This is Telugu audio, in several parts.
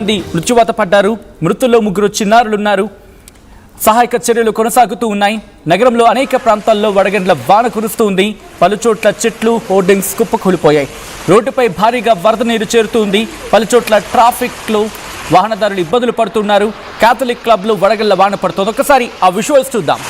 మృత్యువాత పడ్డారు. మృతుల్లో 3 చిన్నారులున్నారు. సహాయక చర్యలు కొనసాగుతూ ఉన్నాయి. నగరంలో అనేక ప్రాంతాల్లో వడగండ్ల వాన కురుస్తూ ఉంది. పలుచోట్ల చెట్లు, హోర్డింగ్స్ కుప్పకూలిపోయాయి. రోడ్డుపై భారీగా వరద నీరు చేరుతుంది. పలుచోట్ల ట్రాఫిక్లో వాహనదారులు ఇబ్బందులు పడుతున్నారు. క్యాథలిక్ క్లబ్లో వడగండ్ల వాన పడుతుంది. ఒకసారి ఆ విజువల్స్ చూద్దాం.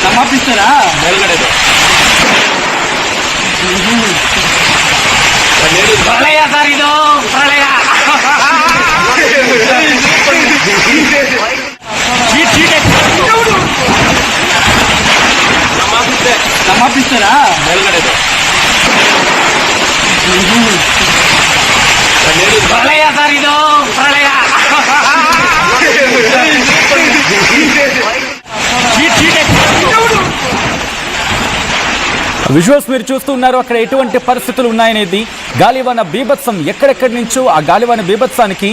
నమ్మిస్తారా మేల్గడేది ప్రళయ సార్ ఇది ప్రళయ నమ్మిస్తారా మేల్గడేది ప్రళయ సార్ ఇది ప్రళయ విజువల్స్ మీరు చూస్తున్నారు. అక్కడ ఎటువంటి పరిస్థితులు ఉన్నాయనేది గాలివాన బీభత్సం. ఎక్కడెక్కడి నుంచో ఆ గాలివాన బీభత్సానికి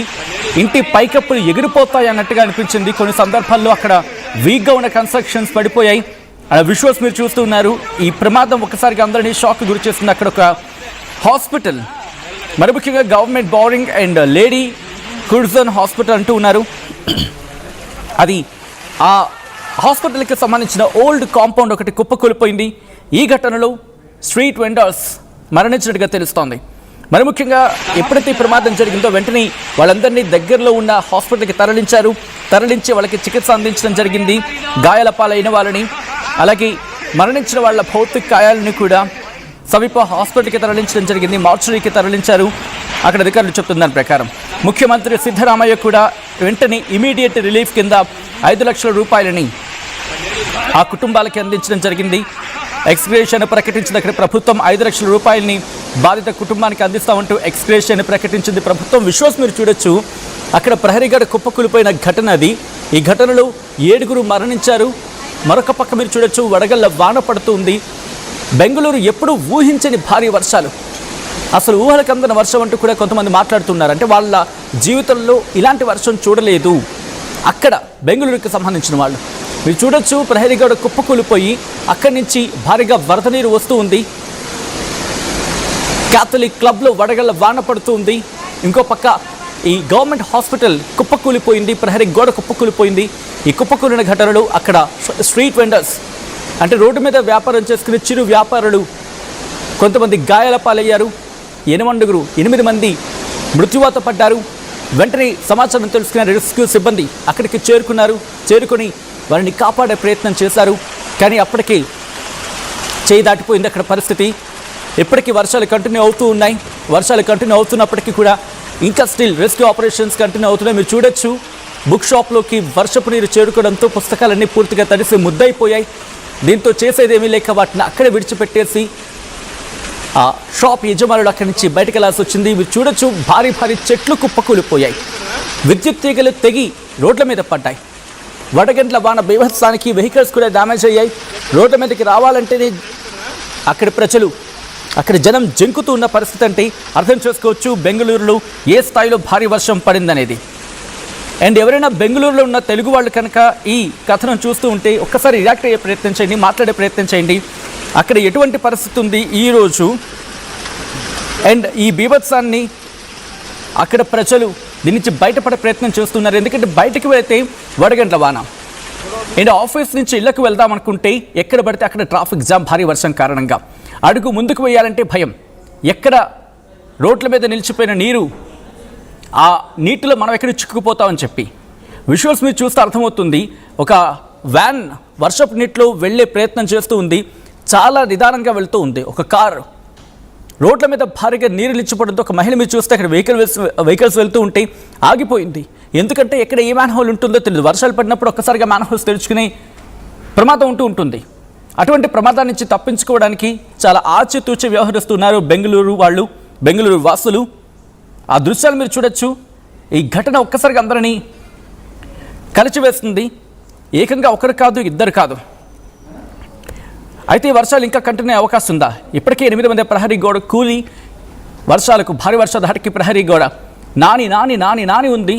ఇంటి పైకప్పులు ఎగిరిపోతాయి అన్నట్టుగా అనిపించింది. కొన్ని సందర్భాల్లో అక్కడ వీక్గా ఉన్న కన్స్ట్రక్షన్స్ పడిపోయాయి. ఆ విజువల్స్ మీరు చూస్తున్నారు. ఈ ప్రమాదం ఒకసారిగా అందరినీ షాక్ గురి చేస్తుంది. అక్కడ ఒక హాస్పిటల్, మరి ముఖ్యంగా government Bowring and Lady Curzon hospital అంటూ ఉన్నారు. అది ఆ హాస్పిటల్కి సంబంధించిన ఓల్డ్ కాంపౌండ్ ఒకటి కుప్పకూలిపోయింది. ఈ ఘటనలో స్ట్రీట్ వెండర్స్ మరణించినట్టుగా తెలుస్తోంది. మరి ముఖ్యంగా ఎప్పుడైతే ఈ ప్రమాదం జరిగిందో వెంటనే వాళ్ళందరినీ దగ్గరలో ఉన్న హాస్పిటల్కి తరలించి వాళ్ళకి చికిత్స అందించడం జరిగింది. గాయాల పాలైన వాళ్ళని, అలాగే మరణించిన వాళ్ళ భౌతిక గాయాలని కూడా సమీప హాస్పిటల్కి తరలించడం జరిగింది. మార్చురీకి తరలించారు. అక్కడ అధికారులు చెప్తున్న దాని ప్రకారం ముఖ్యమంత్రి సిద్ధరామయ్య కూడా వెంటనే ఇమీడియట్ రిలీఫ్ కింద 5 లక్షల రూపాయలని ఆ కుటుంబాలకి అందించడం జరిగింది. ఎక్స్గ్రేషన్ ప్రకటించిన ప్రభుత్వం 5 లక్షల రూపాయలని బాధిత కుటుంబానికి అందిస్తామంటూ ఎక్స్గ్రేషన్ ప్రకటించింది ప్రభుత్వం. విజువల్స్ మీరు చూడొచ్చు. అక్కడ ప్రహరీగడ కుప్పకూలిపోయిన ఘటన అది. ఈ ఘటనలో 7 మరణించారు. మరొక పక్క మీరు చూడొచ్చు వడగళ్ల వాన పడుతుంది. బెంగళూరు ఎప్పుడూ ఊహించని భారీ వర్షాలు, అసలు ఊహలకు అందని వర్షం అంటూ కూడా కొంతమంది మాట్లాడుతున్నారు. అంటే వాళ్ళ జీవితంలో ఇలాంటి వర్షం చూడలేదు అక్కడ బెంగళూరుకి సంబంధించిన వాళ్ళు. మీరు చూడొచ్చు ప్రహరీగడ కుప్పకూలిపోయి అక్కడి నుంచి భారీగా వరద నీరు వస్తూ ఉంది. క్యాథలిక్ క్లబ్లో వడగళ్ల వాన పడుతూ ఉంది. ఇంకో పక్క ఈ గవర్నమెంట్ హాస్పిటల్ కుప్పకూలిపోయింది. ప్రహరీ గోడ కుప్పకూలిపోయింది. ఈ కుప్పకూలిన ఘటనలో అక్కడ స్ట్రీట్ వెండర్స్, అంటే రోడ్డు మీద వ్యాపారం చేసుకునే చిరు వ్యాపారులు కొంతమంది గాయాల పాలయ్యారు. 8 మంది మృత్యువాత పడ్డారు. వెంటనే సమాచారం తెలుసుకున్న రెస్క్యూ సిబ్బంది అక్కడికి చేరుకొని వారిని కాపాడే ప్రయత్నం చేశారు. కానీ అప్పటికే చేయి దాటిపోయింది అక్కడ పరిస్థితి. ఇప్పటికీ వర్షాలు కంటిన్యూ అవుతూ ఉన్నాయి. వర్షాలు కంటిన్యూ అవుతున్నప్పటికీ కూడా ఇంకా స్టిల్ రెస్క్యూ ఆపరేషన్స్ కంటిన్యూ అవుతున్నాయి. మీరు చూడొచ్చు బుక్ షాప్లోకి వర్షపు నీరు చేరుకోవడంతో పుస్తకాలన్నీ పూర్తిగా తడిసి ముద్దయిపోయాయి. దీంతో చేసేదేమీ లేక వాటిని అక్కడే విడిచిపెట్టేసి ఆ షాప్ యజమానులు అక్కడి నుంచి బయటకు వెళ్ళాల్సి వచ్చింది. మీరు చూడొచ్చు భారీ చెట్లు కుప్పకూలిపోయాయి. విద్యుత్ తీగలు తెగి రోడ్ల మీద పడ్డాయి. వడగండ్ల వాన బీభత్సానికి వెహికల్స్ కూడా డ్యామేజ్ అయ్యాయి. రోడ్ల మీదకి రావాలంటేనే అక్కడ జనం జంకుతూ ఉన్న పరిస్థితి. అంటే అర్థం చేసుకోవచ్చు బెంగళూరులో ఏ స్థాయిలో భారీ వర్షం పడిందనేది. అండ్ ఎవరైనా బెంగళూరులో ఉన్న తెలుగు వాళ్ళు కనుక ఈ కథనం చూస్తూ ఉంటే ఒక్కసారి రియాక్ట్ అయ్యే ప్రయత్నం చేయండి, మాట్లాడే ప్రయత్నం చేయండి. అక్కడ ఎటువంటి పరిస్థితి ఉంది ఈరోజు, అండ్ ఈ బీభత్సాన్ని అక్కడ ప్రజలు దీని నుంచి బయటపడే ప్రయత్నం చేస్తున్నారు. ఎందుకంటే బయటకు వెళితే వడగండ్ల వాన, అండ్ ఆఫీస్ నుంచి ఇళ్లకు వెళ్దాం అనుకుంటే ఎక్కడ పడితే అక్కడ ట్రాఫిక్ జామ్ భారీ వర్షం కారణంగా. అడుగు ముందుకు వేయాలంటే భయం. ఎక్కడ రోడ్ల మీద నిలిచిపోయిన నీరు, ఆ నీటిలో మనం ఎక్కడ చిక్కుకుపోతామని చెప్పి విజువల్స్ మీరు చూస్తే అర్థమవుతుంది. ఒక వ్యాన్ వర్షపు నీటిలో వెళ్ళే ప్రయత్నం చేస్తూ ఉంది. చాలా నిదానంగా వెళ్తూ ఉంది. ఒక కారు రోడ్ల మీద భారీగా నీరు నిలిచిపోవడంతో ఒక మహిళ మీరు చూస్తే అక్కడ వెహికల్స్ వెళ్తూ ఉంటే ఆగిపోయింది. ఎందుకంటే ఎక్కడ ఏ మ్యాన్ హోల్ ఉంటుందో తెలియదు. వర్షాలు పడినప్పుడు ఒక్కసారిగా మ్యాన్ హోల్స్ తెరుచుకునే ప్రమాదం ఉంటుంది. అటువంటి ప్రమాదాల నుంచి తప్పించుకోవడానికి చాలా ఆచితూచి వ్యవహరిస్తున్నారు బెంగళూరు వాసులు. ఆ దృశ్యాలు మీరు చూడొచ్చు. ఈ ఘటన ఒక్కసారిగా అందరినీ కలిచివేస్తుంది. ఏకంగా ఒకరు కాదు, ఇద్దరు కాదు, అయితే ఈ వర్షాలు ఇంకా కంటిన్యూ అయ్యే అవకాశం ఉందా? ఇప్పటికే 8 మంది ప్రహరీ గోడ కూలి వర్షాలకు భారీ వర్షధాటికి ప్రహరీ గోడ నాని ఉంది.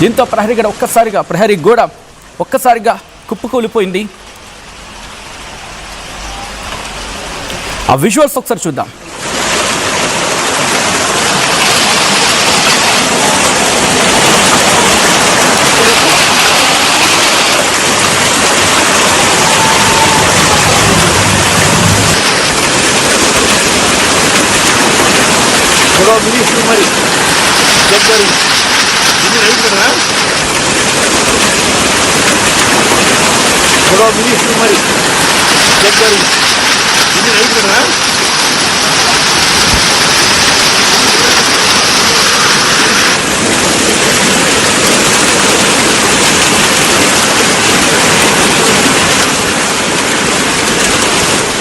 దీంతో ప్రహరీ గోడ ఒక్కసారిగా కుప్పకూలిపోయింది. ఆ విజువల్స్ ఒకసారి చూద్దాం. మినిస్టర్ మరి చెప్పారు ఇది రైట్ కదా మినిస్టర్ మరి చెప్పారు ఇది రైట్ కదా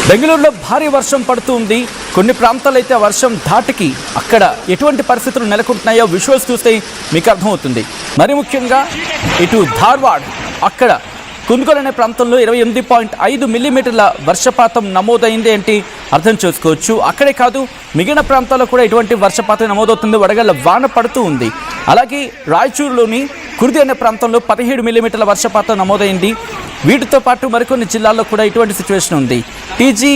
బెంగళూరులో భారీ వర్షం పడుతుంది. కొన్ని ప్రాంతాల్లో అయితే వర్షం ధాటికి అక్కడ ఎటువంటి పరిస్థితులు నెలకొంటున్నాయో విజువల్స్ చూస్తే మీకు అర్థమవుతుంది. మరి ముఖ్యంగా ఇటు ధార్వాడ్ అక్కడ కుందుగల్ అనే ప్రాంతంలో 28.5 మిల్లీమీటర్ల వర్షపాతం నమోదైంది అంటే అర్థం చేసుకోవచ్చు. అక్కడే కాదు మిగిలిన ప్రాంతాల్లో కూడా ఇటువంటి వర్షపాతం నమోదవుతుంది. వడగళ్ల వాన పడుతూ ఉంది. అలాగే రాయచూరులోని కుర్ది అనే ప్రాంతంలో 17 మిల్లీమీటర్ల వర్షపాతం నమోదైంది. వీటితో పాటు మరికొన్ని జిల్లాల్లో కూడా ఇటువంటి సిచ్యువేషన్ ఉంది. టీజీ